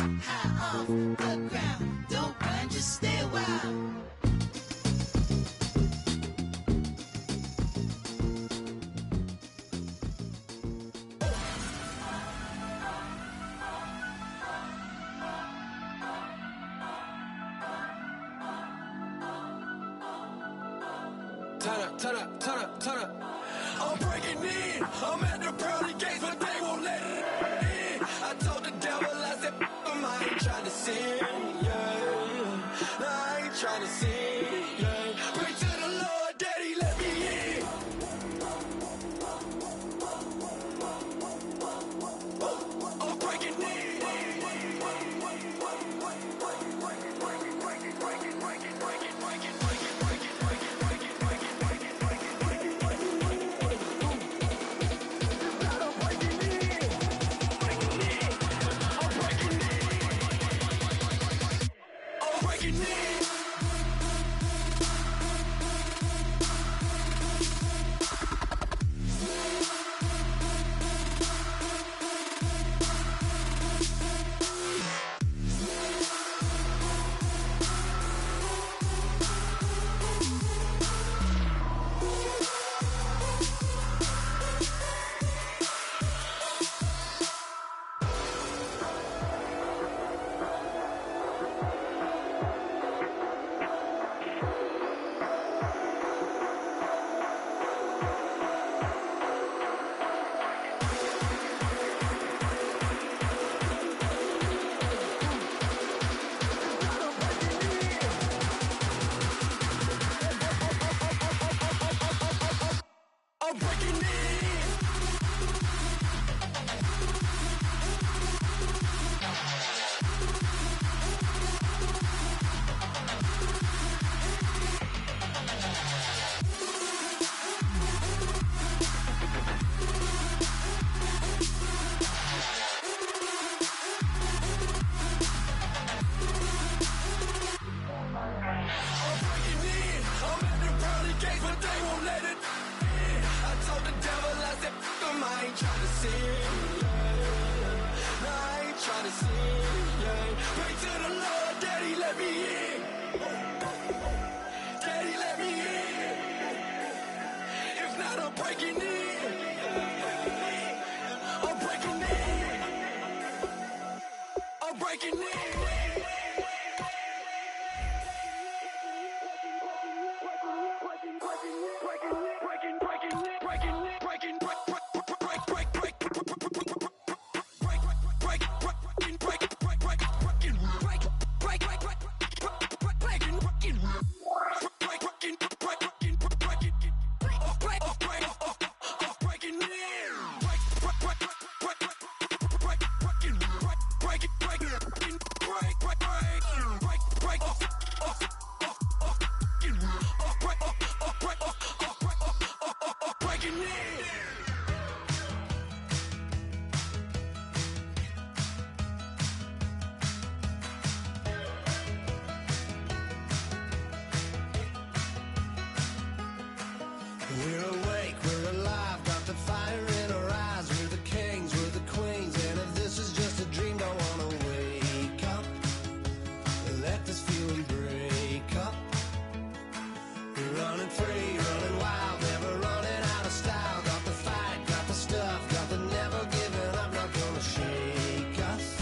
high off the ground. Don't run, just stay a while. Turn up. I'm breaking in. I'm at the pearly gates, but they won't let it in. I told the devil, I said, I ain't trying to sin, yeah. No, I ain't trying to sin, yeah. Pray to the Lord, Daddy, let me in. I'm breaking in. We're awake, we're alive, got the fire in our eyes. We're the kings, we're the queens, and if this is just a dream, don't wanna wake up. Let this feeling break up. We're running free, running wild, never running out of style. Got the fight, got the stuff, got the never giving up, not gonna shake us.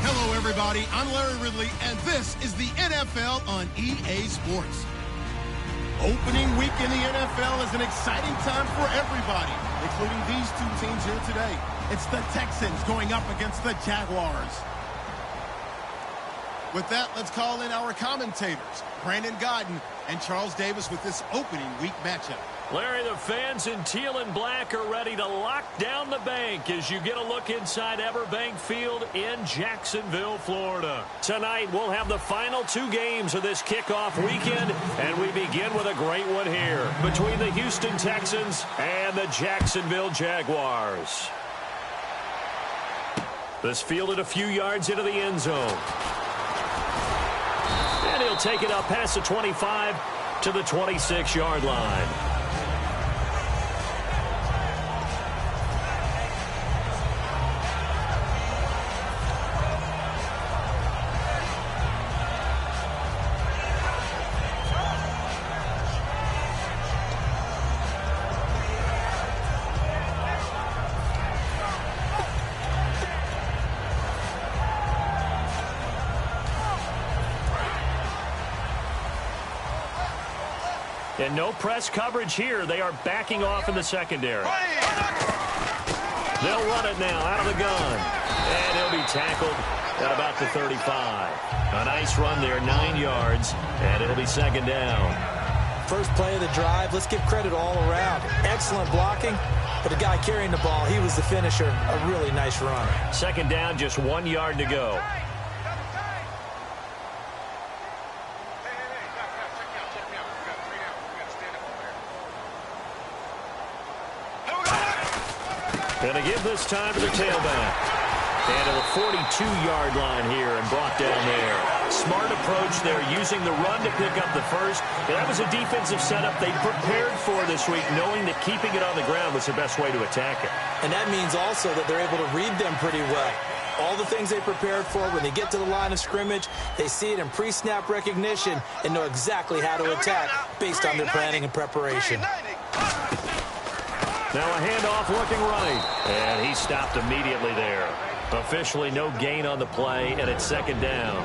Hello, everybody. I'm Larry Ridley, and this is the NFL on EA Sports. Opening week in the NFL is an exciting time for everybody, including these two teams here today. It's the Texans going up against the Jaguars. With that, let's call in our commentators, Brandon Godden and Charles Davis, with this opening week matchup. Larry, the fans in teal and black are ready to lock down the bank as you get a look inside Everbank Field in Jacksonville, Florida. Tonight, we'll have the final two games of this kickoff weekend, and we begin with a great one here between the Houston Texans and the Jacksonville Jaguars. This fielded a few yards into the end zone. And he'll take it up past the 25 to the 26-yard line. And no press coverage here. They are backing off in the secondary. They'll run it now out of the gun. And he'll be tackled at about the 35. A nice run there, 9 yards, and it'll be second down. First play of the drive, let's give credit all around. Excellent blocking, but the guy carrying the ball, he was the finisher. A really nice run. Second down, just 1 yard to go. Going to give this time to the tailback. And to the 42-yard line here and brought down there. Smart approach there, using the run to pick up the first. And that was a defensive setup they prepared for this week, knowing that keeping it on the ground was the best way to attack it. And that means also that they're able to read them pretty well. All the things they prepared for, when they get to the line of scrimmage, they see it in pre-snap recognition and know exactly how to attack based on their planning and preparation. Now a handoff looking right. And he stopped immediately there. Officially no gain on the play, and it's second down.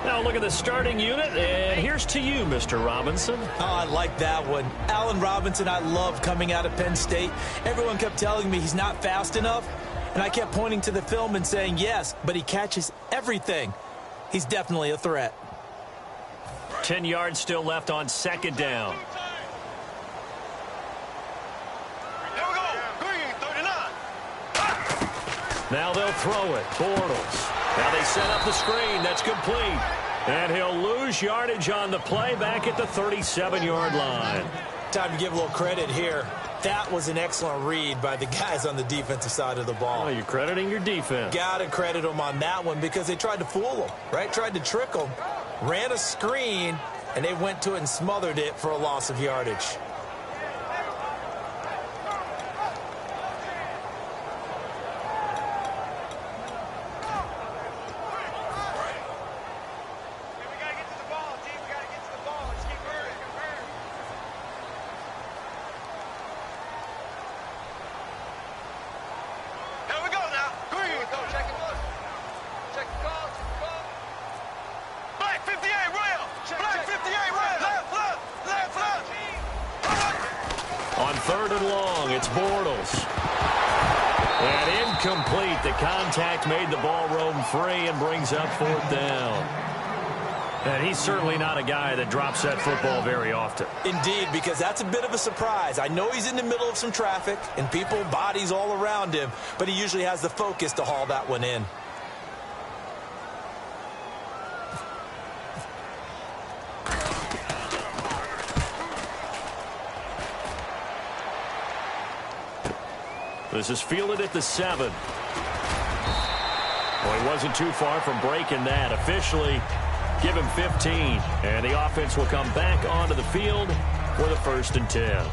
Now look at the starting unit, and here's to you, Mr. Robinson. Oh, I like that one. Allen Robinson, I love coming out of Penn State. Everyone kept telling me he's not fast enough, and I kept pointing to the film and saying yes, but he catches everything. He's definitely a threat. 10 yards still left on second down. Now they'll throw it. Bortles. Now they set up the screen. That's complete. And he'll lose yardage on the play back at the 37-yard line. Time to give a little credit here. That was an excellent read by the guys on the defensive side of the ball. Oh, you're crediting your defense. Got to credit them on that one because they tried to fool them, right? Tried to trick them. Ran a screen, and they went to it and smothered it for a loss of yardage. On third and long, it's Bortles. And incomplete. The contact made the ball roam free and brings up fourth down. And he's certainly not a guy that drops that football very often. Indeed, because that's a bit of a surprise. I know he's in the middle of some traffic and people, bodies all around him, but he usually has the focus to haul that one in. This is fielded at the 7. Well, he wasn't too far from breaking that. Officially, give him 15. And the offense will come back onto the field for the 1st and 10.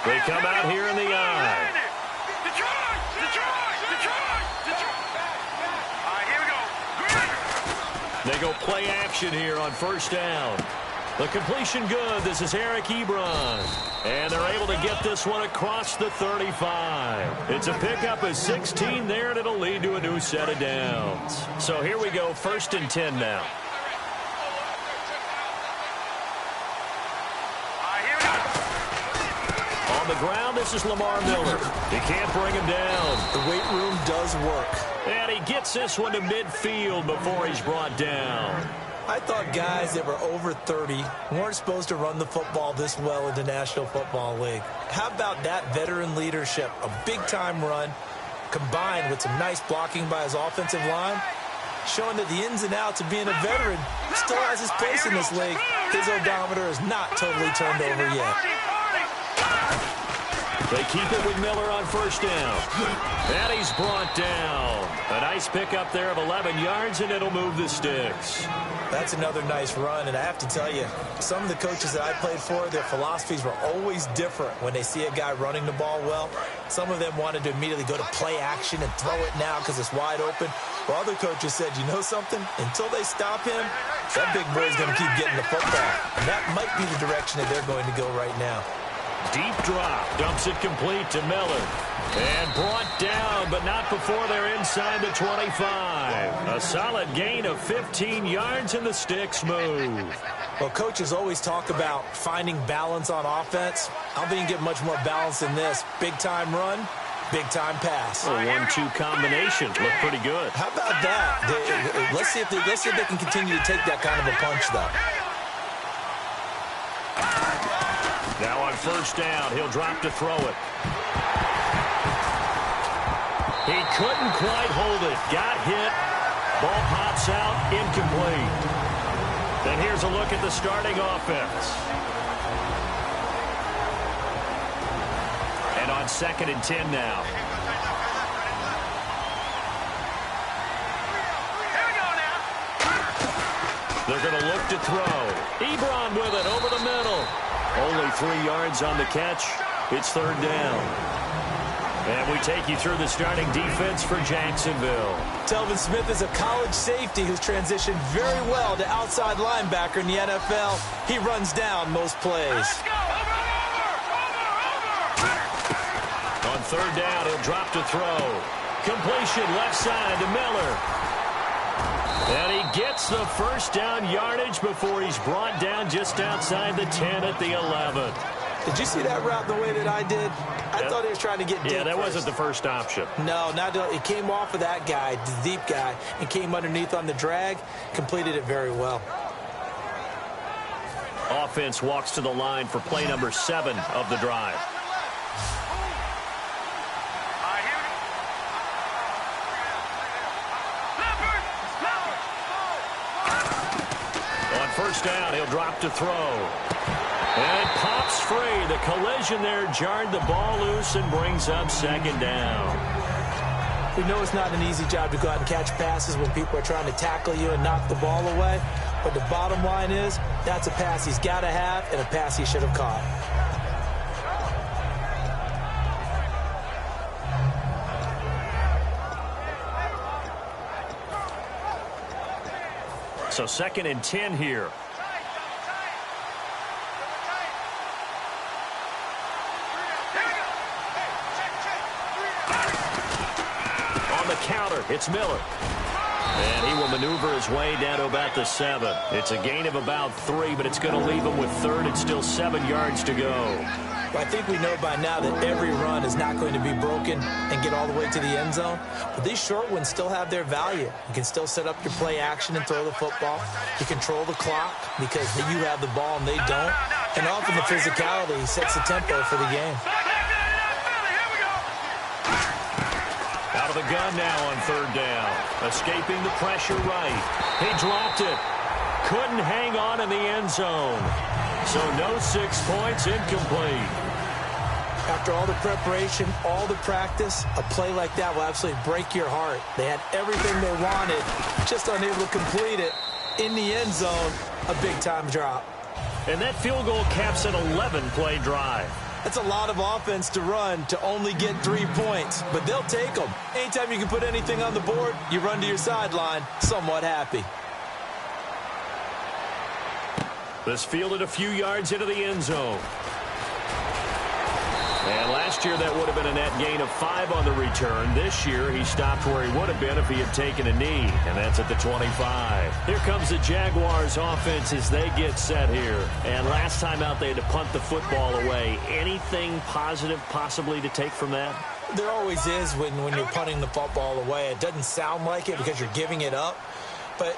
They come out here in the eye. They go play action here on first down. The completion good. This is Eric Ebron. And they're able to get this one across the 35. It's a pickup of 16 there, and it'll lead to a new set of downs. So here we go, 1st and 10 now. On the ground, this is Lamar Miller. He can't bring him down. The weight room does work. And he gets this one to midfield before he's brought down. I thought guys that were over 30 weren't supposed to run the football this well in the National Football League. How about that veteran leadership? A big-time run combined with some nice blocking by his offensive line, showing that the ins and outs of being a veteran still has his place in this league. His odometer is not totally turned over yet. They keep it with Miller on first down. And he's brought down. A nice pickup there of 11 yards, and it'll move the sticks. That's another nice run, and I have to tell you, some of the coaches that I played for, their philosophies were always different when they see a guy running the ball well. Some of them wanted to immediately go to play action and throw it now because it's wide open. While other coaches said, you know something? Until they stop him, that big boy's going to keep getting the football. And that might be the direction that they're going to go right now. Deep drop, dumps it complete to Miller. And brought down, but not before they're inside the 25. A solid gain of 15 yards, and the sticks move. Well, coaches always talk about finding balance on offense. I don't think you can get much more balance than this. Big-time run, big-time pass. A 1-2 combination. Look pretty good. How about that? Let's see if they can continue to take that kind of a punch, though. Now on first down, he'll drop to throw it. He couldn't quite hold it. Got hit. Ball pops out. Incomplete. Then here's a look at the starting offense. And on 2nd and 10 now. They're going to look to throw. Ebron with it over the middle. Only 3 yards on the catch. It's 3rd down. And we take you through the starting defense for Jacksonville. Telvin Smith is a college safety who's transitioned very well to outside linebacker in the NFL. He runs down most plays. On 3rd down, he'll drop to throw. Completion left side to Miller. And he gets the first down yardage before he's brought down just outside the 10 at the 11. Did you see that route the way that I did? I thought he was trying to get deep. Yeah, that first. wasn't the first option. No, not it came off of that guy, the deep guy, and came underneath on the drag, completed it very well. Offense walks to the line for play number 7 of the drive. On first down, he'll drop to throw. And it pops free. The collision there jarred the ball loose and brings up 2nd down. We know it's not an easy job to go out and catch passes when people are trying to tackle you and knock the ball away. But the bottom line is, that's a pass he's got to have and a pass he should have caught. So 2nd and 10 here. On the counter, it's Miller. And he will maneuver his way down to about the 7. It's a gain of about 3, but it's going to leave him with 3rd and still 7 yards to go. I think we know by now that every run is not going to be broken and get all the way to the end zone. But these short ones still have their value. You can still set up your play action and throw the football. You control the clock because you have the ball and they don't. And often the physicality sets the tempo for the game. Out of the gun now on 3rd down. Escaping the pressure right. He dropped it. Couldn't hang on in the end zone. So no 6 points, incomplete. After all the preparation, all the practice, a play like that will absolutely break your heart. They had everything they wanted, just unable to complete it. In the end zone, a big-time drop. And that field goal caps an 11-play drive. That's a lot of offense to run to only get 3 points, but they'll take them. Anytime you can put anything on the board, you run to your sideline somewhat happy. This fielded a few yards into the end zone. And last year that would have been a net gain of 5 on the return. This year he stopped where he would have been if he had taken a knee, and that's at the 25. Here comes the Jaguars offense as they get set here. And last time out they had to punt the football away. Anything positive possibly to take from that? There always is when you're punting the football away. It doesn't sound like it because you're giving it up, but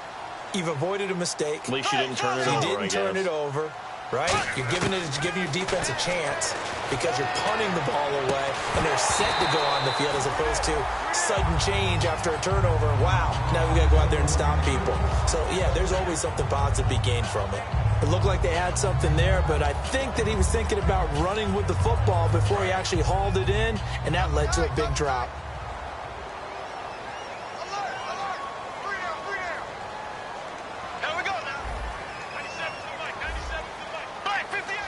you've avoided a mistake. At least you didn't turn it over, You didn't turn it over. right? You're giving your defense a chance because you're punting the ball away, and they're set to go on the field as opposed to sudden change after a turnover. Wow, now we got to go out there and stop people. So, yeah, there's always something positive to be gained from it. It looked like they had something there, but I think that he was thinking about running with the football before he actually hauled it in, and that led to a big drop.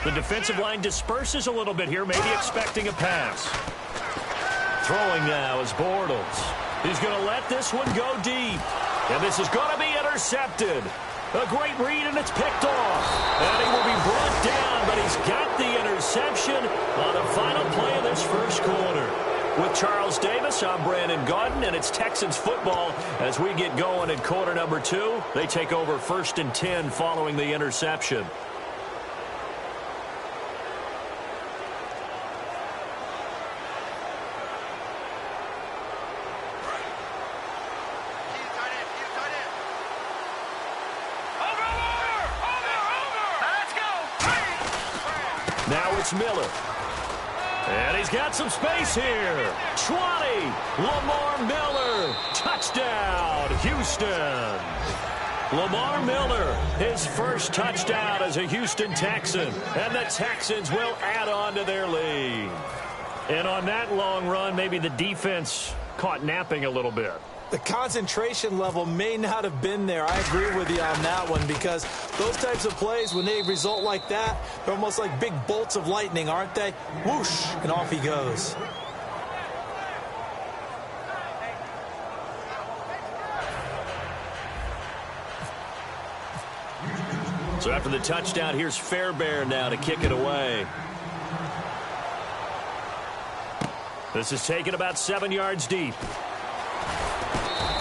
The defensive line disperses a little bit here, maybe expecting a pass. Throwing now is Bortles. He's going to let this one go deep. And this is going to be intercepted. A great read, and it's picked off. And he will be brought down, but he's got the interception on the final play of this first quarter. With Charles Davis, I'm Brandon Gaudin, and it's Texans football as we get going in quarter number 2. They take over 1st and 10 following the interception. Now it's Miller. And he's got some space here. 20. Lamar Miller. Touchdown, Houston. Lamar Miller, his first touchdown as a Houston Texan. And the Texans will add on to their lead. And on that long run, maybe the defense caught napping a little bit. The concentration level may not have been there. I agree with you on that one because those types of plays, when they result like that, they're almost like big bolts of lightning, aren't they? Whoosh, and off he goes. So after the touchdown, here's Fairbairn now to kick it away. This is taken about 7 yards deep.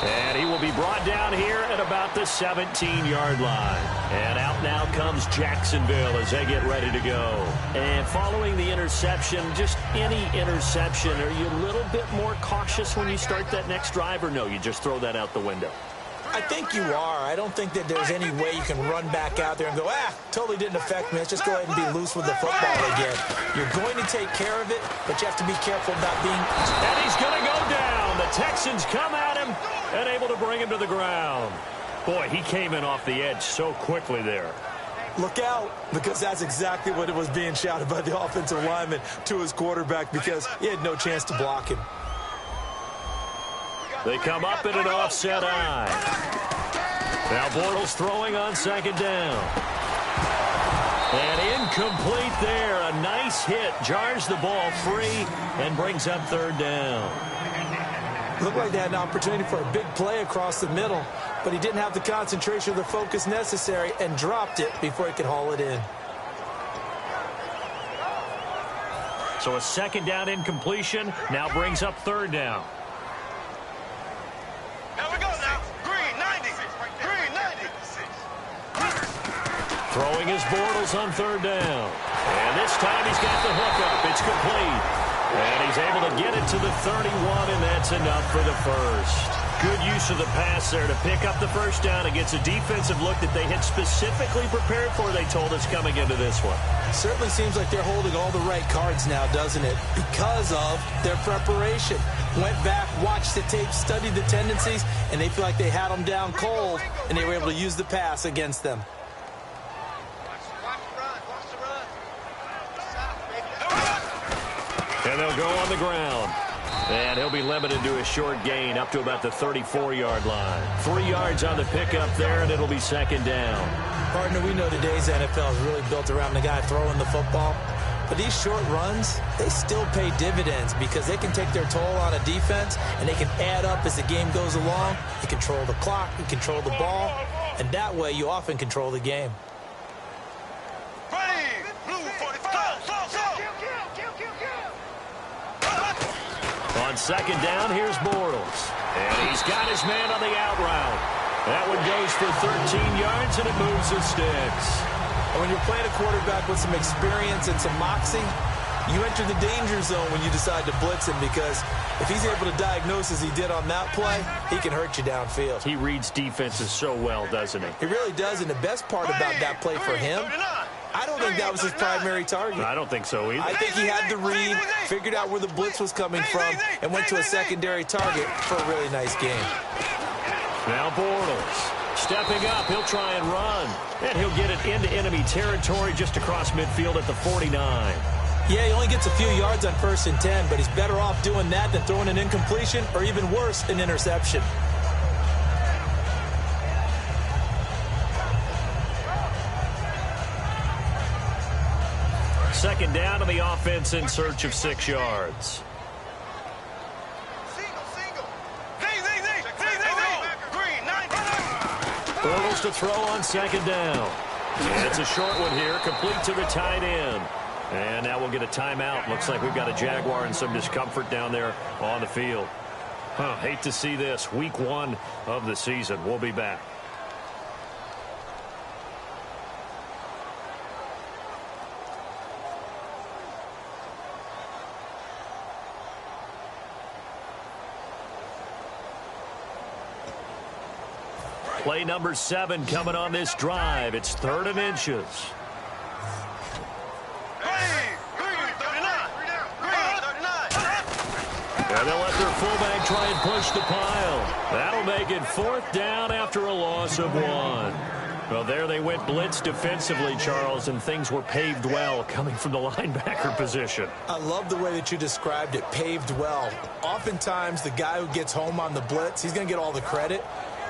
And he will be brought down here at about the 17-yard line. And out now comes Jacksonville as they get ready to go. And following the interception, just any interception, are you a little bit more cautious when you start that next drive, or no, you just throw that out the window? I think you are. I don't think that there's any way you can run back out there and go, totally didn't affect me. Let's just go ahead and be loose with the football again. You're going to take care of it, but you have to be careful about being... And he's going to go down. The Texans come at him and able to bring him to the ground. Boy, he came in off the edge so quickly there. Look out, because that's exactly what it was being shouted by the offensive lineman to his quarterback because he had no chance to block him. They come up in an offset eye. Now Bortles throwing on 2nd down. And incomplete there. A nice hit. Jars the ball free and brings up 3rd down. Looked like they had an opportunity for a big play across the middle, but he didn't have the concentration or the focus necessary and dropped it before he could haul it in. So a 2nd down incompletion now brings up 3rd down. Now we go now. Green 90. Green 90. Throwing his Bortles on 3rd down. And this time he's got the hookup. It's complete. And he's able to get it to the 31, and that's enough for the first. Good use of the pass there to pick up the 1st down. It gets a defensive look that they had specifically prepared for, they told us, coming into this one. Certainly seems like they're holding all the right cards now, doesn't it? Because of their preparation. Went back, watched the tape, studied the tendencies, and they feel like they had them down cold, and they were able to use the pass against them. And they'll go on the ground. And he'll be limited to a short gain up to about the 34-yard line. 3 yards on the pickup there, and it'll be 2nd down. Partner, we know today's NFL is really built around the guy throwing the football. But these short runs, they still pay dividends because they can take their toll on a defense, and they can add up as the game goes along. You control the clock, you control the ball, and that way you often control the game. On 2nd down, here's Bortles. And he's got his man on the out route. That one goes for 13 yards, and it moves the sticks. And when you're playing a quarterback with some experience and some moxie, you enter the danger zone when you decide to blitz him because if he's able to diagnose as he did on that play, he can hurt you downfield. He reads defenses so well, doesn't he? He really does, and the best part about that play for him, I don't think that was his primary target. I don't think so either. I think he had the read, figured out where the blitz was coming from, and went to a secondary target for a really nice game. Now Bortles stepping up. He'll try and run. And he'll get it into enemy territory just across midfield at the 49. Yeah, he only gets a few yards on 1st and 10, but he's better off doing that than throwing an incompletion or even worse, an interception. Second down to the offense in search of 6 yards. Bortles to throw on second down. And it's a short one here, complete to the tight end. And now we'll get a timeout. Looks like we've got a Jaguar and some discomfort down there on the field. Hate to see this. Week 1 of the season. We'll be back. Play number 7 coming on this drive. It's 3rd and inches. And they'll let their fullback try and push the pile. That'll make it 4th down after a loss of 1. Well, there they went blitz defensively, Charles, and things were paved well coming from the linebacker position. I love the way that you described it, paved well. Oftentimes, the guy who gets home on the blitz, he's going to get all the credit.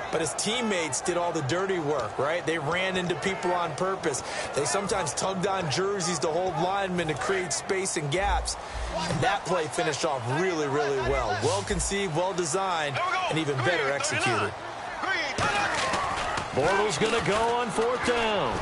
But his teammates did all the dirty work, right? They ran into people on purpose. They sometimes tugged on jerseys to hold linemen to create space and gaps. And that play finished off really, really well. Well conceived, well designed, and even better executed. Bortles going to go on 4th down.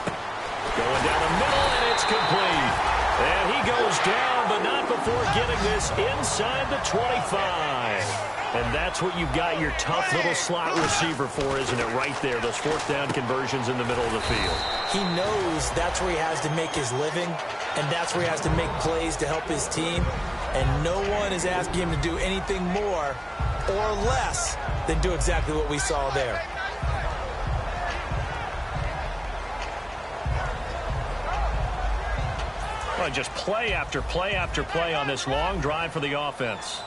Going down the middle, and it's complete. And he goes down, but not before getting this inside the 25. And that's what you've got your tough little slot receiver for, isn't it? Right there, those 4th down conversions in the middle of the field. He knows that's where he has to make his living, and that's where he has to make plays to help his team. And no one is asking him to do anything more or less than do exactly what we saw there. Well, just play after play after play on this long drive for the offense.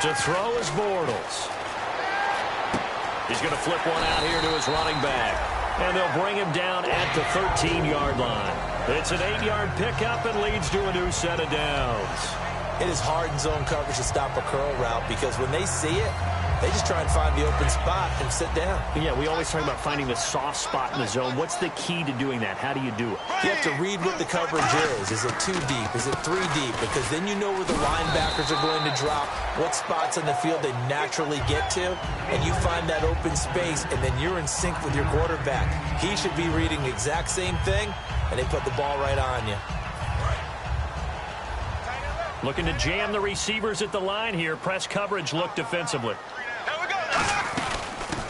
To throw is Bortles. He's going to flip one out here to his running back. And they'll bring him down at the 13-yard line. It's an 8-yard pickup and leads to a new set of downs. It is hard in zone coverage to stop a curl route because when they see it, they just try and find the open spot and sit down. Yeah, we always talk about finding the soft spot in the zone. What's the key to doing that? How do you do it? You have to read what the coverage is. Is it 2 deep? Is it 3 deep? Because then you know where the linebackers are going to drop, what spots on the field they naturally get to, and you find that open space, and then you're in sync with your quarterback. He should be reading the exact same thing, and they put the ball right on you. Looking to jam the receivers at the line here. Press coverage look defensively.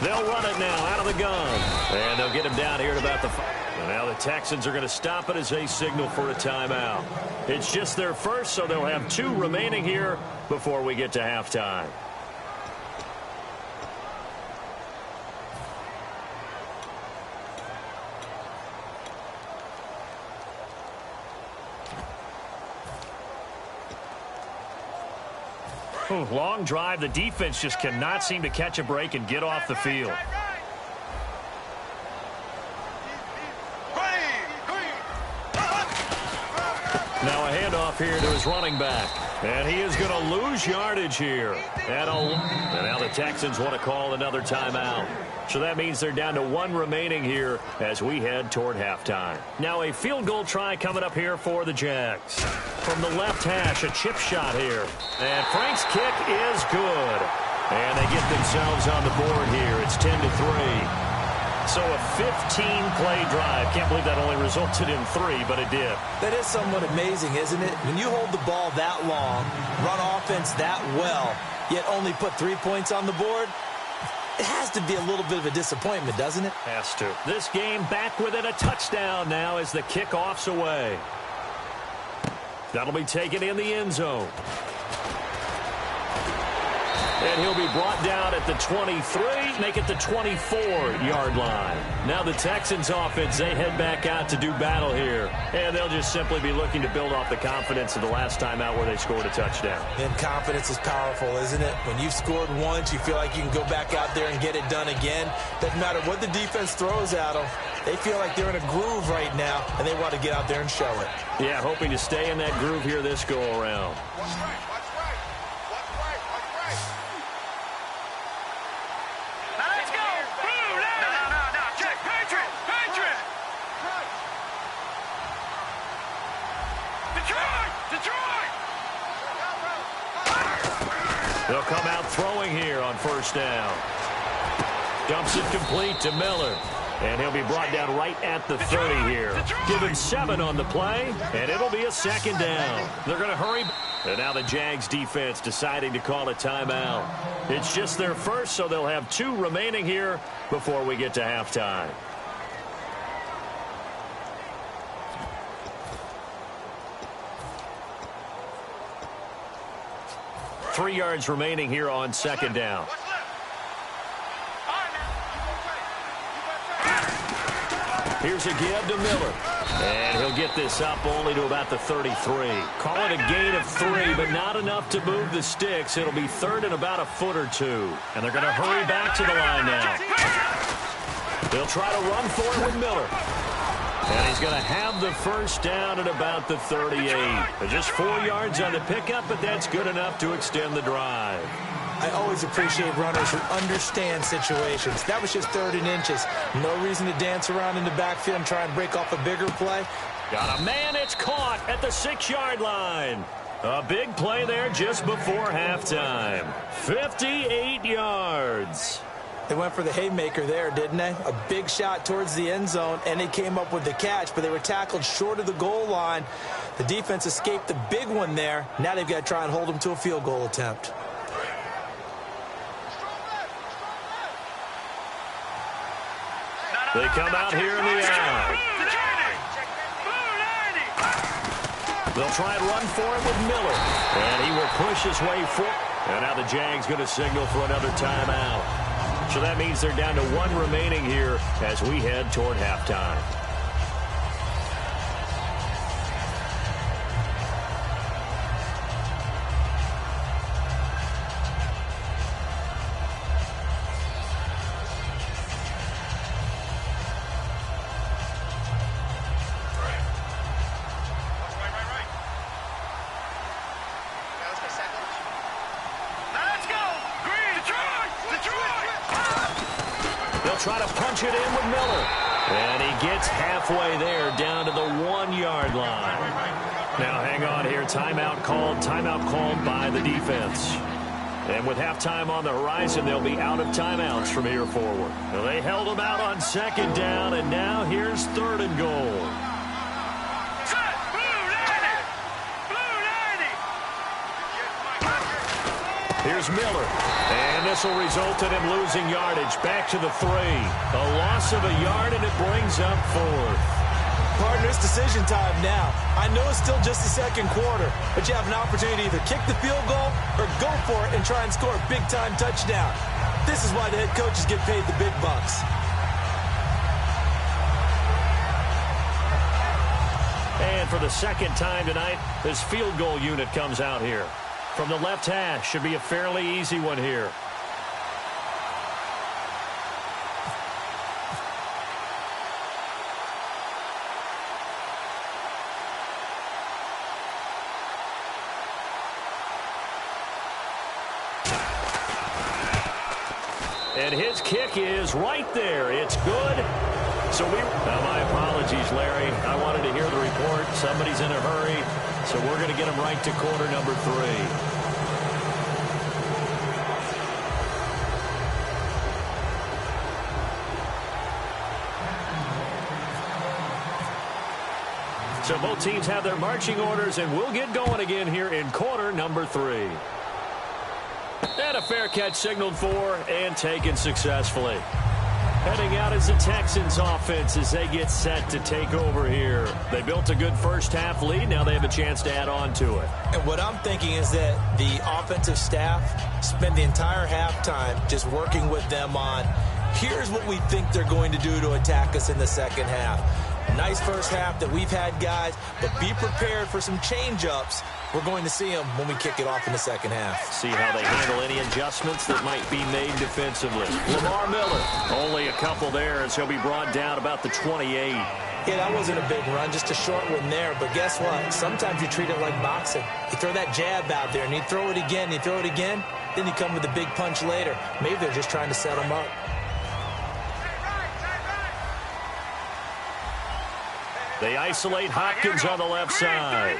They'll run it now out of the gun. And they'll get him down here at about the 5. And now the Texans are going to stop it as they signal for a timeout. It's just their first, so they'll have 2 remaining here before we get to halftime. Long drive. The defense just cannot seem to catch a break and get off the field. Now a handoff here to his running back. And he is going to lose yardage here. And now the Texans want to call another timeout. So that means they're down to 1 remaining here as we head toward halftime. Now a field goal try coming up here for the Jags. From the left hash, a chip shot here. And Frank's kick is good. And they get themselves on the board here. It's 10-3. So a 15-play drive. Can't believe that only resulted in 3, but it did. That is somewhat amazing, isn't it? When you hold the ball that long, run offense that well, yet only put 3 points on the board, it has to be a little bit of a disappointment, doesn't it? Has to. This game back within a touchdown now as the kickoff's away. That'll be taken in the end zone. And he'll be brought down at the 23, make it the 24-yard line. Now the Texans offense, they head back out to do battle here. And they'll just simply be looking to build off the confidence of the last time out where they scored a touchdown. And confidence is powerful, isn't it? When you've scored once, you feel like you can go back out there and get it done again. Doesn't matter what the defense throws at them. They feel like they're in a groove right now, and they want to get out there and show it. Yeah, hoping to stay in that groove here this go-around. They'll come out throwing here on first down. Dumps it complete to Miller. And he'll be brought down right at the 30 here. Give him 7 on the play, and it'll be a second down. They're going to hurry. And now the Jags defense deciding to call a timeout. It's just their first, so they'll have 2 remaining here before we get to halftime. Three yards remaining here on second down. Here's a give to Miller. And he'll get this up only to about the 33. Call it a gain of 3, but not enough to move the sticks. It'll be third and about a foot or 2. And they're going to hurry back to the line now. They'll try to run for it with Miller. And he's going to have the first down at about the 38. Just 4 yards on the pickup, but that's good enough to extend the drive. I always appreciate runners who understand situations. That was just 3rd and inches. No reason to dance around in the backfield and try and break off a bigger play. Got a man, it's caught at the 6-yard line. A big play there just before halftime. 58 yards. They went for the haymaker there, didn't they? A big shot towards the end zone, and they came up with the catch, but they were tackled short of the goal line. The defense escaped the big one there. Now they've got to try and hold them to a field goal attempt. They come out here in the eye. They'll try and run for it with Miller. And he will push his way forward. And now the Jags going to signal for another timeout. So that means they're down to 1 remaining here as we head toward halftime. Try to punch it in with Miller. And he gets halfway there down to the 1-yard line. Now hang on here. Timeout called by the defense. And with halftime on the horizon, they'll be out of timeouts from here forward. Now they held them out on second down, and now here's 3rd and goal. Here's Miller. And this will result in him losing yardage back to the 3. A loss of a yard, and it brings up 4th. Partner, it's decision time now. I know it's still just the second quarter, but you have an opportunity to either kick the field goal or go for it and try and score a big-time touchdown. This is why the head coaches get paid the big bucks. And for the second time tonight, this field goal unit comes out here. From the left hash, should be a fairly easy one here. And his kick is right there. It's good. So now my apologies, Larry. I wanted to hear the report. Somebody's in a hurry. So we're going to get him right to quarter number 3. So both teams have their marching orders, and we'll get going again here in quarter number 3. And a fair catch signaled for and taken successfully. Heading out is the Texans offense as they get set to take over here. They built a good first half lead. Now they have a chance to add on to it. And what I'm thinking is that the offensive staff spend the entire halftime just working with them on, here's what we think they're going to do to attack us in the second half. Nice first half that we've had, guys, but be prepared for some change-ups. We're going to see them when we kick it off in the second half. See how they handle any adjustments that might be made defensively. Lamar Miller, only a couple there as he'll be brought down about the 28. Yeah, that wasn't a big run, just a short one there. But guess what? Sometimes you treat it like boxing. You throw that jab out there, and you throw it again, you throw it again, then you come with a big punch later. Maybe they're just trying to set them up. They isolate Hopkins on the left side.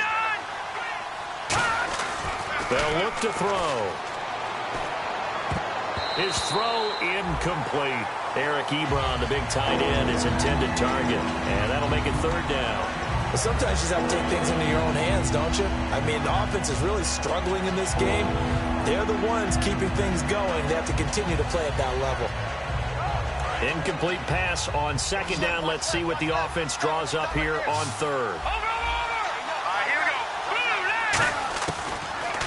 They'll look to throw. His throw incomplete. Eric Ebron, the big tight end, his intended target. And that'll make it third down. But sometimes you just have to take things into your own hands, don't you? I mean, the offense is really struggling in this game. They're the ones keeping things going. They have to continue to play at that level. Incomplete pass on second down. Let's see what the offense draws up here on third.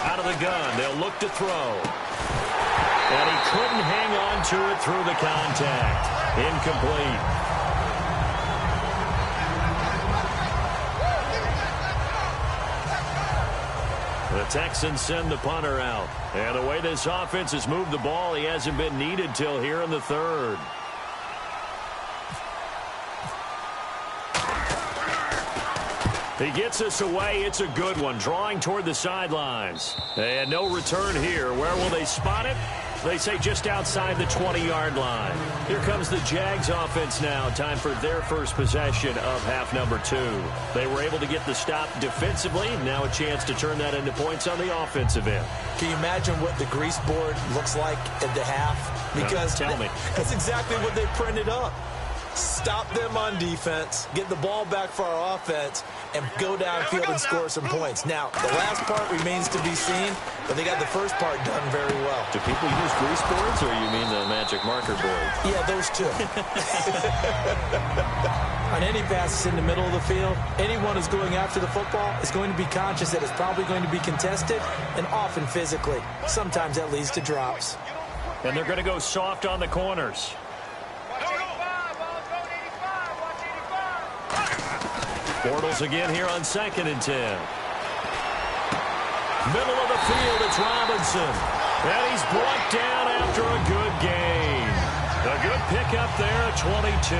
Out of the gun, they'll look to throw. And he couldn't hang on to it through the contact. Incomplete. The Texans send the punter out. And the way this offense has moved the ball, he hasn't been needed till here in the third. He gets us away. It's a good one. Drawing toward the sidelines. And no return here. Where will they spot it? They say just outside the 20-yard line. Here comes the Jags offense now. Time for their first possession of half number 2. They were able to get the stop defensively. Now a chance to turn that into points on the offensive end. Can you imagine what the grease board looks like at the half? Because tell me. That's exactly what they printed up. Stop them on defense, get the ball back for our offense, and go downfield and score some points. Now, the last part remains to be seen, but they got the first part done very well. Do people use grease boards, or you mean the magic marker board? Yeah, those two. On any passes in the middle of the field, anyone who's going after the football is going to be conscious that it's probably going to be contested, and often physically. Sometimes that leads to drops. And they're going to go soft on the corners. Bortles again here on 2nd and 10. Middle of the field, it's Robinson. And he's brought down after a good gain. A good pickup there at 22.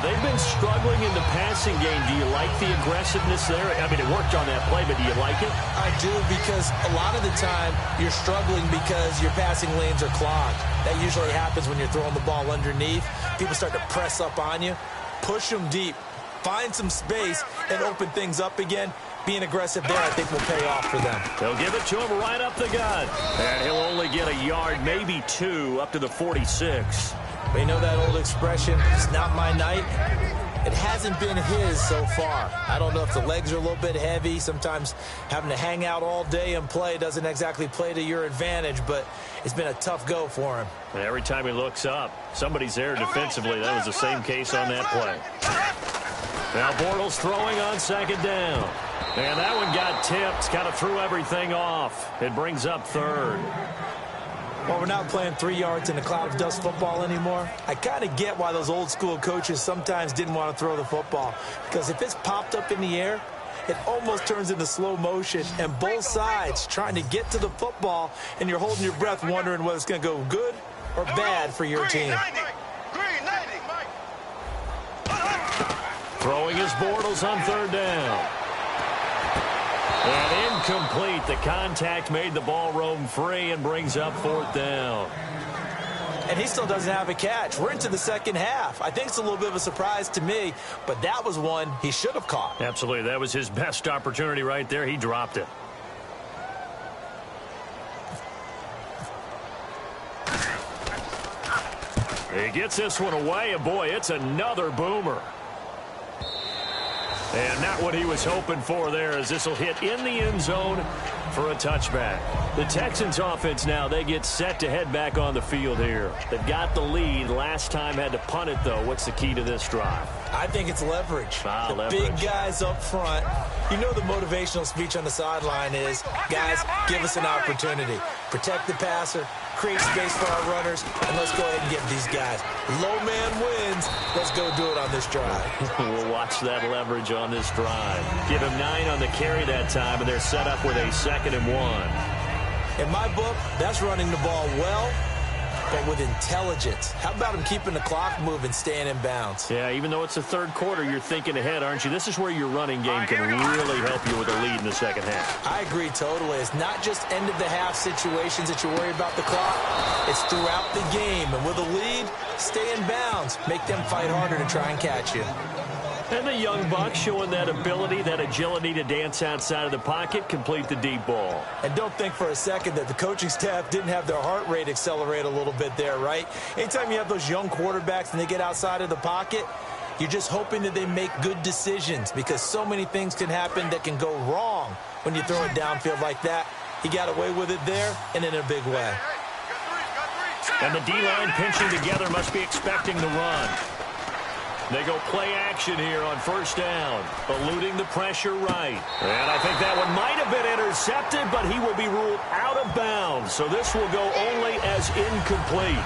They've been struggling in the passing game. Do you like the aggressiveness there? I mean, it worked on that play, but do you like it? I do, because a lot of the time you're struggling because your passing lanes are clogged. That usually happens when you're throwing the ball underneath. People start to press up on you. Push them deep. Find some space and open things up again. Being aggressive there, I think, will pay off for them. They'll give it to him right up the gut. And he'll only get a yard, maybe 2, up to the 46. But you know that old expression, it's not my night? It hasn't been his so far. I don't know if the legs are a little bit heavy. Sometimes having to hang out all day and play doesn't exactly play to your advantage, but it's been a tough go for him. And every time he looks up, somebody's there defensively. That was the same case on that play. Now Bortles throwing on 2nd down. And that one got tipped, kind of threw everything off. It brings up 3rd. Well, we're not playing 3 yards in a cloud of dust football anymore. I kind of get why those old school coaches sometimes didn't want to throw the football. Because if it's popped up in the air, it almost turns into slow motion. And both sides trying to get to the football, and you're holding your breath wondering whether it's going to go good or bad for your team. Throwing his Bortles on 3rd down. And incomplete. The contact made the ball roam free and brings up 4th down. And he still doesn't have a catch. We're into the second half. I think it's a little bit of a surprise to me, but that was one he should have caught. Absolutely. That was his best opportunity right there. He dropped it. He gets this one away, and boy, it's another boomer. And not what he was hoping for there, as this will hit in the end zone for a touchback. The Texans offense now, they get set to head back on the field here. They've got the lead. Last time had to punt it, though. What's the key to this drive? I think it's leverage. Leverage. Big guys up front. You know the motivational speech on the sideline is, guys, give us an opportunity. Protect the passer, create space for our runners, and let's go ahead and get these guys. Low man wins. Let's go do it on this drive. We'll watch that leverage on this drive. Give him 9 on the carry that time, and they're set up with a 2nd and 1. In my book, that's running the ball well, but with intelligence. How about him keeping the clock moving, staying in bounds? Yeah, even though it's the third quarter, you're thinking ahead, aren't you? This is where your running game can really help you with a lead in the second half. I agree totally. It's not just end-of-the-half situations that you worry about the clock. It's throughout the game. And with a lead, stay in bounds. Make them fight harder to try and catch you. And the young buck showing that ability, that agility to dance outside of the pocket, complete the deep ball. And don't think for a second that the coaching staff didn't have their heart rate accelerate a little bit there, right? Anytime you have those young quarterbacks and they get outside of the pocket, you're just hoping that they make good decisions, because so many things can happen that can go wrong when you throw it downfield like that. He got away with it there and in a big way. And the D-line pinching together, must be expecting the run. They go play action here on first down, eluding the pressure right. And I think that one might have been intercepted, but he will be ruled out of bounds. So this will go only as incomplete.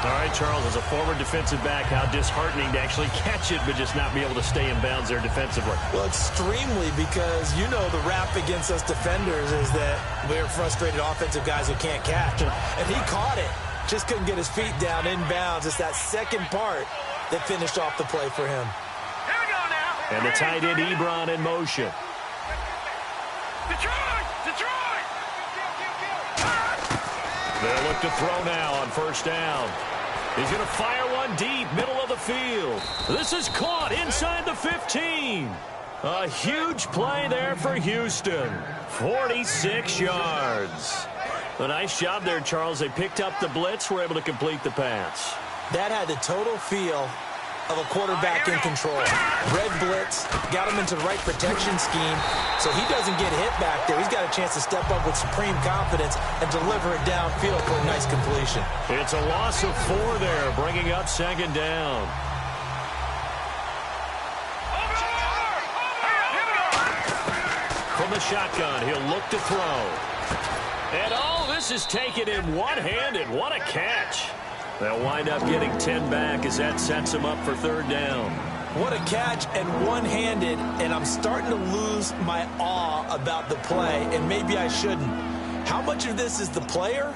All right, Charles, as a former defensive back, how disheartening to actually catch it, but just not be able to stay in bounds there defensively. Well, extremely, because you know the rap against us defenders is that we're frustrated offensive guys who can't catch. And he caught it, just couldn't get his feet down in bounds. It's that second part that finished off the play for him. Here we go now. And the tight end Ebron in motion. Detroit! Detroit! They'll look to throw now on first down. He's going to fire one deep, middle of the field. This is caught inside the 15. A huge play there for Houston. 46 yards. A nice job there, Charles. They picked up the blitz, were able to complete the pass. That had the total feel of a quarterback in control. Red blitz, got him into the right protection scheme, so he doesn't get hit back there. He's got a chance to step up with supreme confidence and deliver it downfield for a nice completion. It's a loss of 4 there, bringing up 2nd down. From the shotgun, he'll look to throw. And all this is taken in one-handed. What a catch. They'll wind up getting 10 back as that sets them up for 3rd down. What a catch, and one-handed, and I'm starting to lose my awe about the play, and maybe I shouldn't. How much of this is the player?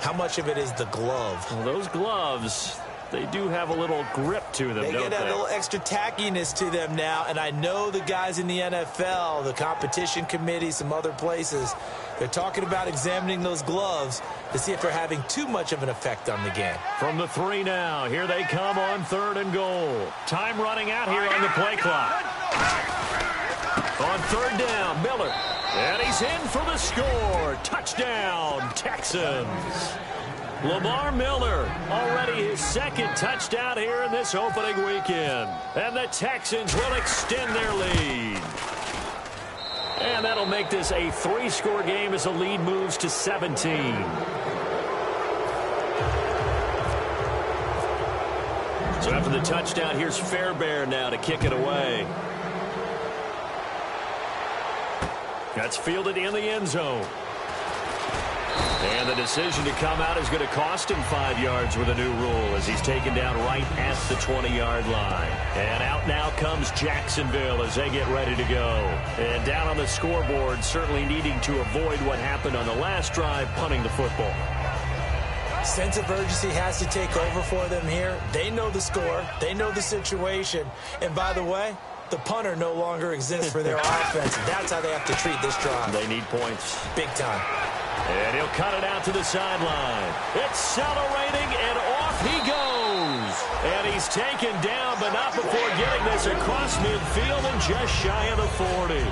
How much of it is the glove? Well, those gloves, they do have a little grip to them, They don't get that they? little extra tackiness to them now, and I know the guys in the NFL, the competition committee, some other places, they're talking about examining those gloves to see if they're having too much of an effect on the game. From the 3 now, here they come on 3rd and goal. Time running out here on the play clock. On 3rd down, Miller. And he's in for the score. Touchdown, Texans. Lamar Miller, already his 2nd touchdown here in this opening weekend. And the Texans will extend their lead. And that'll make this a 3-score game as the lead moves to 17. So after the touchdown, here's Fairbairn now to kick it away. That's fielded in the end zone. And the decision to come out is going to cost him 5 yards with a new rule as he's taken down right at the 20-yard line. And out now comes Jacksonville as they get ready to go. And down on the scoreboard, certainly needing to avoid what happened on the last drive, punting the football. Sense of urgency has to take over for them here. They know the score. They know the situation. And by the way, the punter no longer exists for their offense. That's how they have to treat this drive. They need points. Big time. And he'll cut it out to the sideline. Accelerating, and off he goes. And he's taken down, but not before getting this across midfield and just shy of the 40.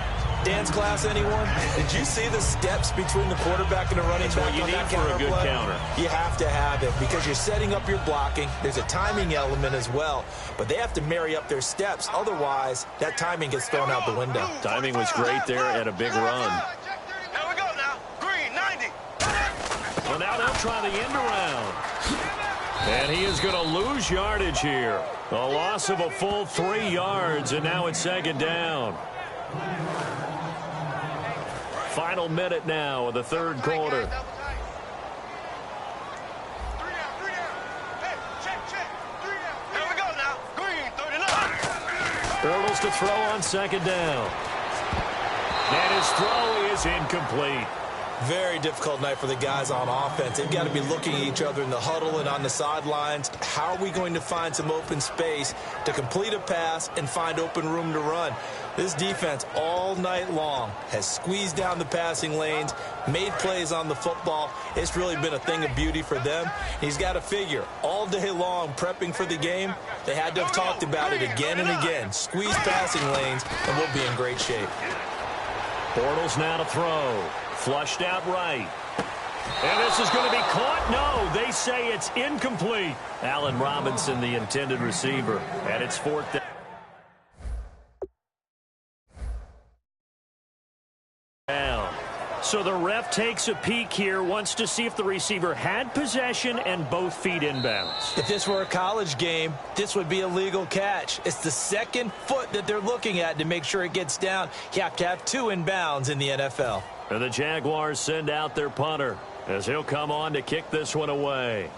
Dance class, anyone? Did you see the steps between the quarterback and the running back? That's what you need for a good counter. You have to have it because you're setting up your blocking. There's a timing element as well, but they have to marry up their steps. Otherwise, that timing gets thrown out the window. Timing was great there and a big run. Here we go now. Green, 90. Well, now they'll try the end around. And he is going to lose yardage here. A loss of a full 3 yards, and now it's second down. Final minute now of the third quarter. Three down. Hey, check. 3 down. Here we go now. Green, 39. Bortles to throw on second down. And his throw is incomplete. Very difficult night for the guys on offense. They've got to be looking at each other in the huddle and on the sidelines. How are we going to find some open space to complete a pass and find open room to run? This defense all night long has squeezed down the passing lanes, made plays on the football. It's really been a thing of beauty for them. He's got to figure all day long prepping for the game. They had to have talked about it again and again. Squeeze passing lanes and we'll be in great shape. Bortles now to throw. Flushed out right. And this is going to be caught. No, they say it's incomplete. Allen Robinson, the intended receiver. And it's fourth down. So the ref takes a peek here, wants to see if the receiver had possession and both feet inbounds. If this were a college game, this would be a legal catch. It's the second foot that they're looking at to make sure it gets down. You have to have 2 inbounds in the NFL. And the Jaguars send out their punter as he'll come on to kick this one away.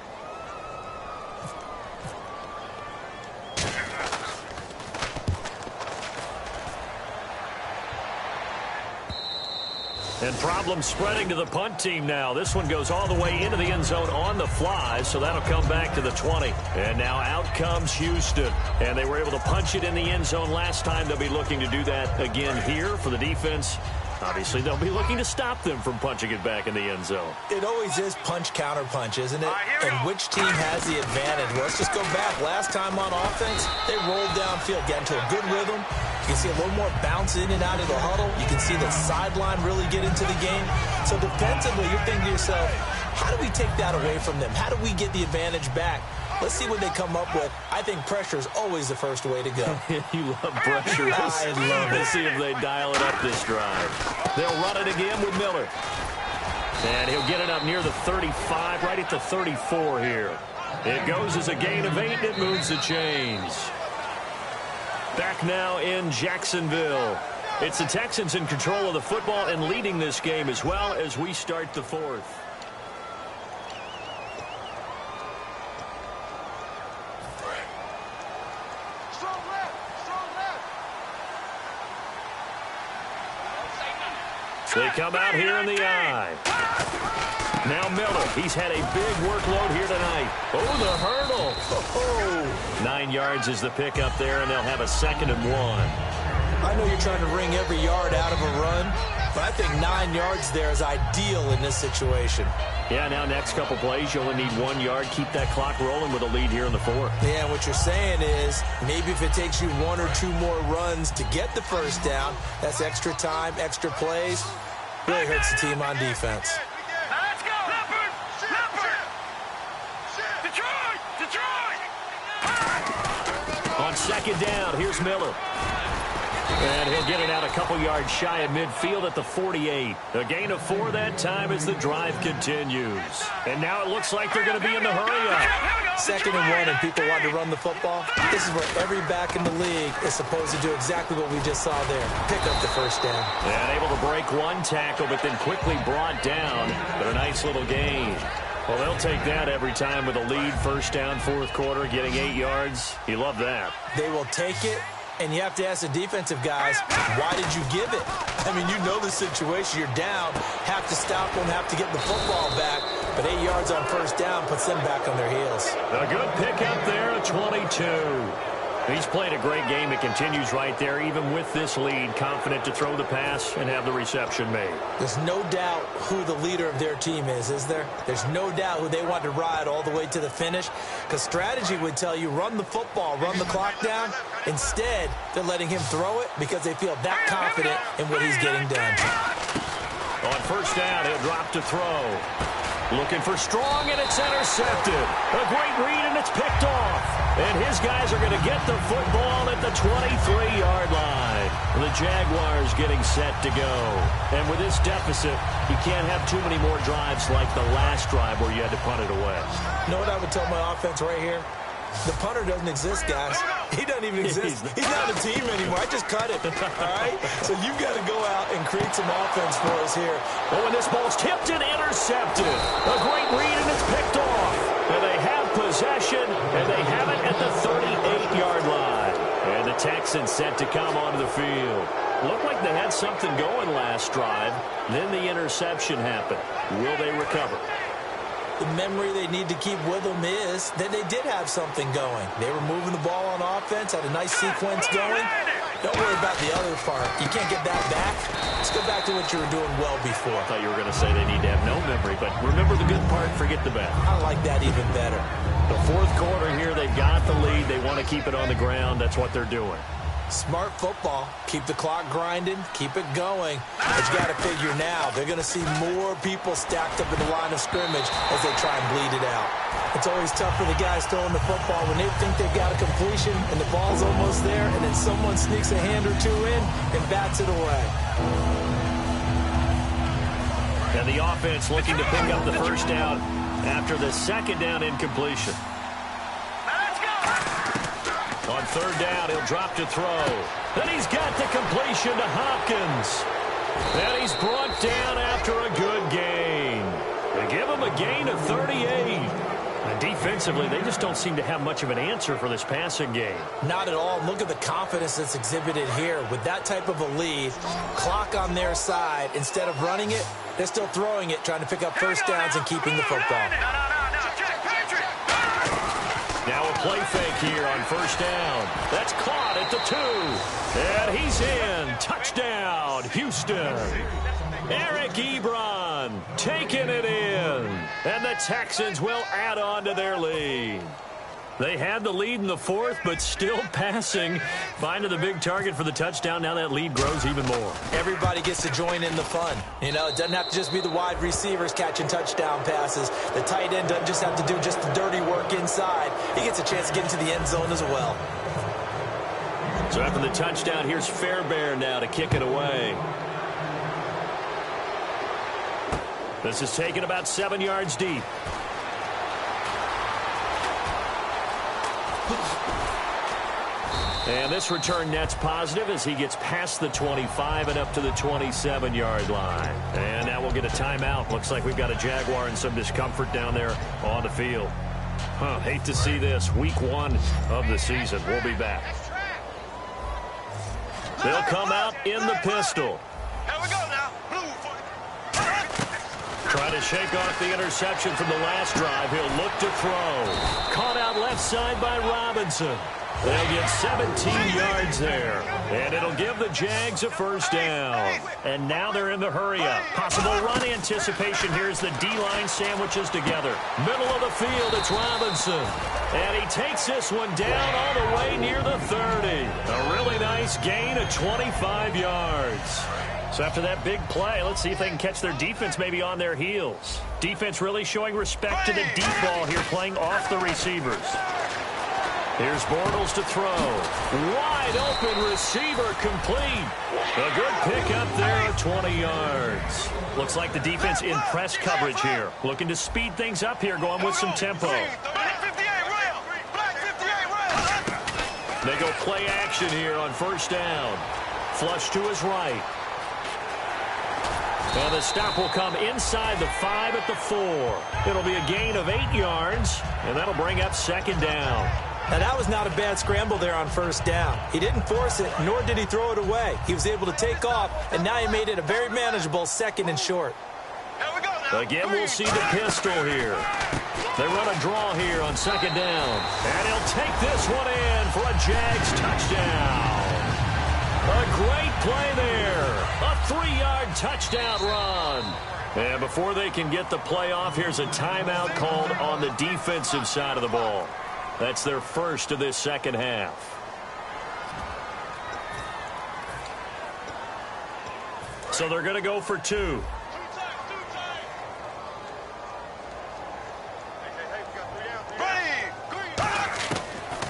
And problems spreading to the punt team now. This one goes all the way into the end zone on the fly, so that'll come back to the 20. And now out comes Houston. And they were able to punch it in the end zone last time. They'll be looking to do that again here for the defense. Obviously, they'll be looking to stop them from punching it back in the end zone. It always is punch-counter-punch, isn't it? And which team has the advantage? Well, let's just go back. Last time on offense, they rolled downfield, got into a good rhythm. You can see a little more bounce in and out of the huddle. You can see the sideline really get into the game. So defensively, you're thinking to yourself, how do we take that away from them? How do we get the advantage back? Let's see what they come up with. I think pressure is always the first way to go. You love pressure. I love it. Let's see if they dial it up this drive. They'll run it again with Miller. And he'll get it up near the 35, right at the 34 here. It goes as a gain of 8, and it moves the chains. Back now in Jacksonville. It's the Texans in control of the football and leading this game as well as we start the fourth. They come out here in the eye. Now Miller, he's had a big workload here tonight. Oh, the hurdle. Oh, 9 yards is the pickup there, and they'll have a 2nd and 1. I know you're trying to wring every yard out of a run, but I think 9 yards there is ideal in this situation. Yeah, now next couple plays, you only need 1 yard. Keep that clock rolling with a lead here in the fourth. Yeah, and what you're saying is maybe if it takes you 1 or 2 more runs to get the first down, that's extra time, extra plays. Really hurts the team on defense. Now let's go. Leopard. Detroit. On second down, here's Miller. And he'll get it out a couple yards shy of midfield at the 48. A gain of 4 that time as the drive continues. And now it looks like they're going to be in the hurry-up. 2nd and 1 and people want to run the football. This is where every back in the league is supposed to do exactly what we just saw there. Pick up the first down. And able to break 1 tackle, but then quickly brought down. But a nice little gain. Well, they'll take that every time with a lead. First down, fourth quarter, getting 8 yards. You love that. They will take it. And you have to ask the defensive guys, why did you give it? I mean, you know the situation. You're down, have to stop them, have to get the football back. But 8 yards on first down puts them back on their heels. A good pickup there at 22. He's played a great game. It continues right there, even with this lead, confident to throw the pass and have the reception made. There's no doubt who the leader of their team is there? There's no doubt who they want to ride all the way to the finish. Because strategy would tell you, run the football, run the clock down. Instead, they're letting him throw it because they feel that confident in what he's getting done. On first down, he'll drop to throw. Looking for strong, and it's intercepted. A great read, and it's picked off. And his guys are going to get the football at the 23-yard line. The Jaguars getting set to go. And with this deficit, you can't have too many more drives like the last drive where you had to punt it away. You know what I would tell my offense right here? The punter doesn't exist, guys. He doesn't even exist. He's not a team anymore. I just cut it, all right? So you've got to go out and create some offense for us here. Oh, and this ball's tipped and intercepted. A great read, and it's picked off. And they have possession, and they have it at the 38-yard line. And the Texans set to come onto the field. Looked like they had something going last drive. Then the interception happened. Will they recover? The memory they need to keep with them is that they did have something going. They were moving the ball on offense, had a nice sequence going. Don't worry about the other part. You can't get that back. Let's go back to what you were doing well before. I thought you were going to say they need to have no memory, but remember the good part, forget the bad. I like that even better. The fourth quarter here, they've got the lead. They want to keep it on the ground. That's what they're doing. Smart football. Keep the clock grinding. Keep it going. But you got to figure now, they're going to see more people stacked up in the line of scrimmage as they try and bleed it out. It's always tough for the guys throwing the football when they think they've got a completion and the ball's almost there, and then someone sneaks a hand or two in and bats it away. And the offense looking to pick up the first down after the second down incompletion. On third down, he'll drop to throw. And he's got the completion to Hopkins. And he's brought down after a good gain. They give him a gain of 38. And defensively, they just don't seem to have much of an answer for this passing game. Not at all. Look at the confidence that's exhibited here. With that type of a lead, clock on their side, instead of running it, they're still throwing it, trying to pick up first downs and keeping the football. Now a play fake here on first down. That's caught at the 2. And he's in. Touchdown, Houston. Eric Ebron taking it in. And the Texans will add on to their lead. They had the lead in the fourth, but still passing. Finding the big target for the touchdown. Now that lead grows even more. Everybody gets to join in the fun. You know, it doesn't have to just be the wide receivers catching touchdown passes. The tight end doesn't just have to do just the dirty work inside. He gets a chance to get into the end zone as well. So after the touchdown, here's Fairbairn now to kick it away. This is taken about 7 yards deep. And this return net's positive as he gets past the 25 and up to the 27-yard line. And now we'll get a timeout. Looks like we've got a Jaguar in some discomfort down there on the field. Hate to see this. Week 1 of the season. We'll be back. They'll come out in the pistol. Here we go now. Trying to shake off the interception from the last drive. He'll look to throw. Caught out left side by Robinson. They'll get 17 yards there. And it'll give the Jags a first down. And now they're in the hurry-up. Possible run anticipation. Here's the D-line sandwiches together. Middle of the field, it's Robinson. And he takes this one down all the way near the 30. A really nice gain of 25 yards. So after that big play, let's see if they can catch their defense maybe on their heels. Defense really showing respect to the deep ball here, playing off the receivers. Here's Bortles to throw. Wide open receiver complete. A good pick up there of 20 yards. Looks like the defense in press coverage here. Looking to speed things up here, going with some tempo. They go play action here on first down. Flush to his right. And the stop will come inside the 5 at the 4. It'll be a gain of 8 yards, and that'll bring up second down. Now, that was not a bad scramble there on first down. He didn't force it, nor did he throw it away. He was able to take off, and now he made it a very manageable second and short. Again, we'll see the pistol here. They run a draw here on second down. And he'll take this one in for a Jags touchdown. A great play there. A 3-yard touchdown run. And before they can get the play off, here's a timeout called on the defensive side of the ball. That's their first of this second half. So they're going to go for 2.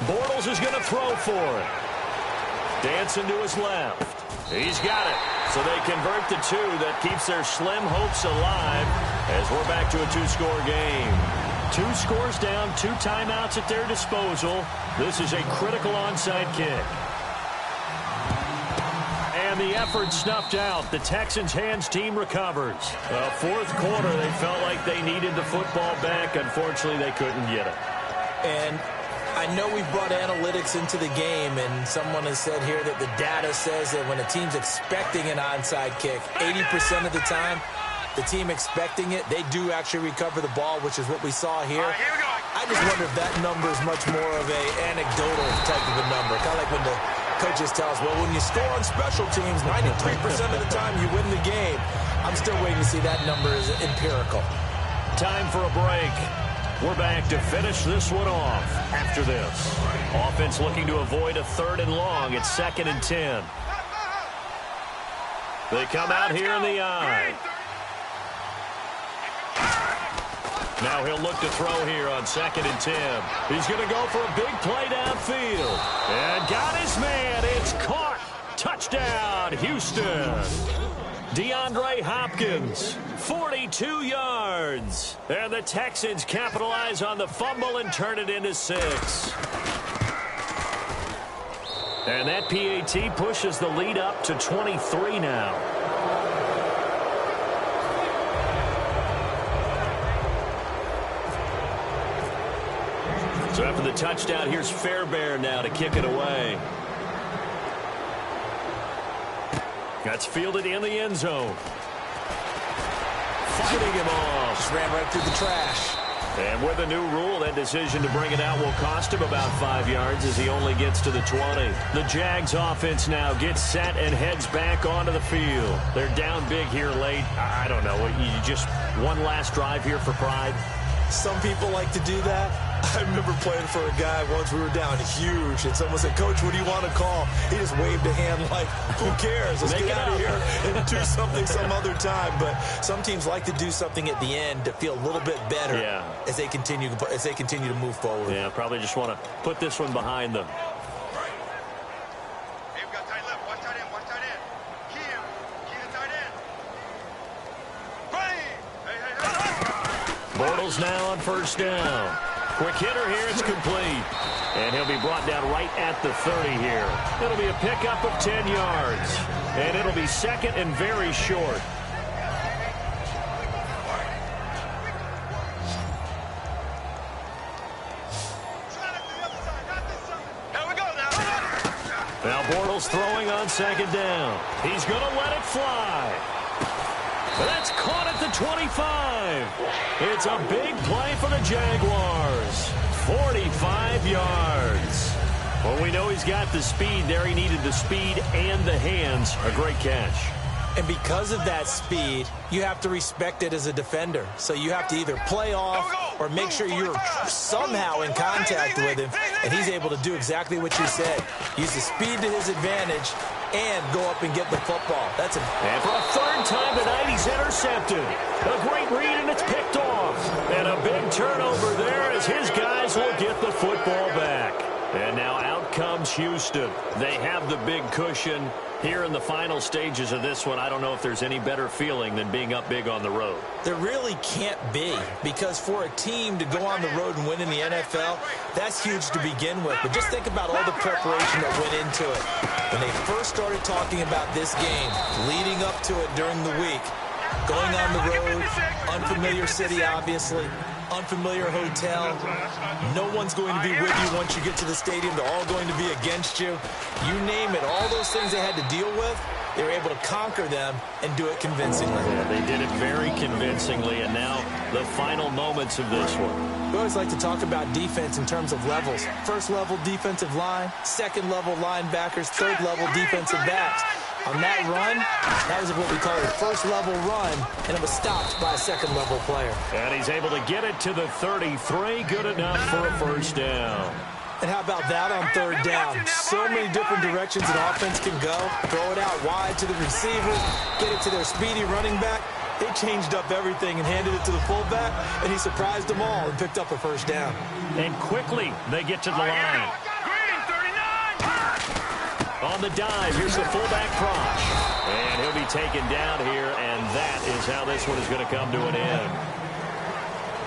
Bortles is going to throw for it. Dancing to his left. He's got it. So they convert the 2. That keeps their slim hopes alive as we're back to a 2-score game. 2 scores down, 2 timeouts at their disposal. This is a critical onside kick. And the effort snuffed out. The Texans' hands team recovers. Fourth quarter, they felt like they needed the football back. Unfortunately, they couldn't get it. And I know we've brought analytics into the game, and someone has said here that the data says that when a team's expecting an onside kick, 80% of the time, the team expecting it, they do actually recover the ball, which is what we saw here. All right, here we go. I just wonder if that number is much more of a anecdotal type of a number. Kind of like when the coaches tell us, well, when you score on special teams, 93% of the time you win the game. I'm still waiting to see that number is empirical. Time for a break. We're back to finish this one off after this. Offense looking to avoid a 3rd and long. It's 2nd and 10. They come out here in the eye. Now he'll look to throw here on 2nd and 10. He's going to go for a big play downfield. And got his man. It's caught. Touchdown, Houston. DeAndre Hopkins, 42 yards. And the Texans capitalize on the fumble and turn it into 6. And that PAT pushes the lead up to 23 now. So after the touchdown, here's Fairbairn now to kick it away. That's fielded in the end zone. Fighting him off. Just ran right through the trash. And with a new rule, that decision to bring it out will cost him about 5 yards as he only gets to the 20. The Jags offense now gets set and heads back onto the field. They're down big here late. I don't know. You just one last drive here for pride? Some people like to do that. I remember playing for a guy once. We were down huge, and someone said, Coach, what do you want to call? He just waved a hand like, who cares? Let's get out of here and do something some other time. But some teams like to do something at the end to feel a little bit better as they continue to move forward. Yeah, probably just want to put this one behind them. Hey, we got tight left. Watch tight end. Watch tight end. Key to tight end. Hey. Bortles now on 1st down. Quick hitter here, it's complete. And he'll be brought down right at the 30 here. It'll be a pickup of 10 yards. And it'll be 2nd and very short. Here we go now. Now Bortles throwing on 2nd down. He's going to let it fly. That's caught at the 25. It's a big play for the Jaguars. 45 yards. Well, we know he's got the speed there. He needed the speed and the hands. A great catch. And because of that speed, you have to respect it as a defender. So you have to either play off or make sure you're somehow in contact with him. And he's able to do exactly what you said. Use the speed to his advantage and go up and get the football. And for a 3rd time tonight, he's intercepted. A great read, and it's picked off. And a big turnover there as his guys will get the football back. And now out comes Houston. They have the big cushion. Here in the final stages of this one, I don't know if there's any better feeling than being up big on the road. There really can't be, because for a team to go on the road and win in the NFL, that's huge to begin with. But just think about all the preparation that went into it. When they first started talking about this game, leading up to it during the week, going on the road, unfamiliar city, obviously, unfamiliar hotel. No one's going to be with you once you get to the stadium. They're all going to be against you. You name it, all those things they had to deal with, they were able to conquer them and do it convincingly. Yeah, they did it very convincingly, and now the final moments of this one. We always like to talk about defense in terms of levels. 1st level defensive line, 2nd level linebackers, 3rd level defensive backs. On that run, that was what we call a 1st level run, and it was stopped by a 2nd level player. And he's able to get it to the 33. Good enough for a 1st down. And how about that on third down? So many different directions an offense can go. Throw it out wide to the receiver, get it to their speedy running back. They changed up everything and handed it to the fullback, and he surprised them all and picked up a first down. And quickly, they get to the line. Green, 39! On the dive, here's the fullback Prosh. And he'll be taken down here, and that is how this one is going to come to an end.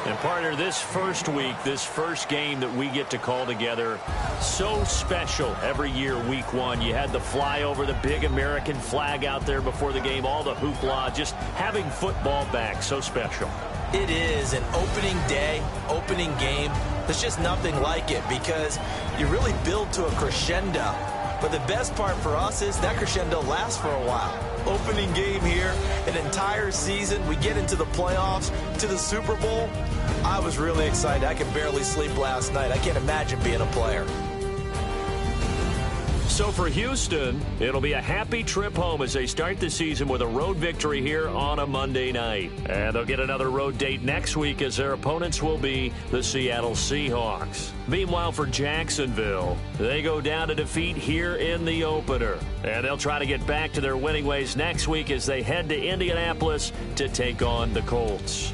And partner, this first week, this first game that we get to call together, so special every year, week one. You had the flyover, the big American flag out there before the game, all the hoopla, just having football back, so special. It is an opening day, opening game. There's just nothing like it because you really build to a crescendo. But the best part for us is that crescendo lasts for a while. Opening game here, an entire season. We get into the playoffs, to the Super Bowl. I was really excited. I could barely sleep last night. I can't imagine being a player. So for Houston, it'll be a happy trip home as they start the season with a road victory here on a Monday night. And they'll get another road date next week as their opponents will be the Seattle Seahawks. Meanwhile, for Jacksonville, they go down to defeat here in the opener. And they'll try to get back to their winning ways next week as they head to Indianapolis to take on the Colts.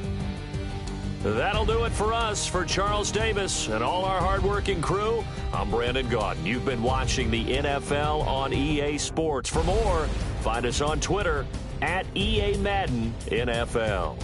That'll do it for us. For Charles Davis and all our hardworking crew, I'm Brandon Gaudin. You've been watching the NFL on EA Sports. For more, find us on Twitter @EA Madden NFL.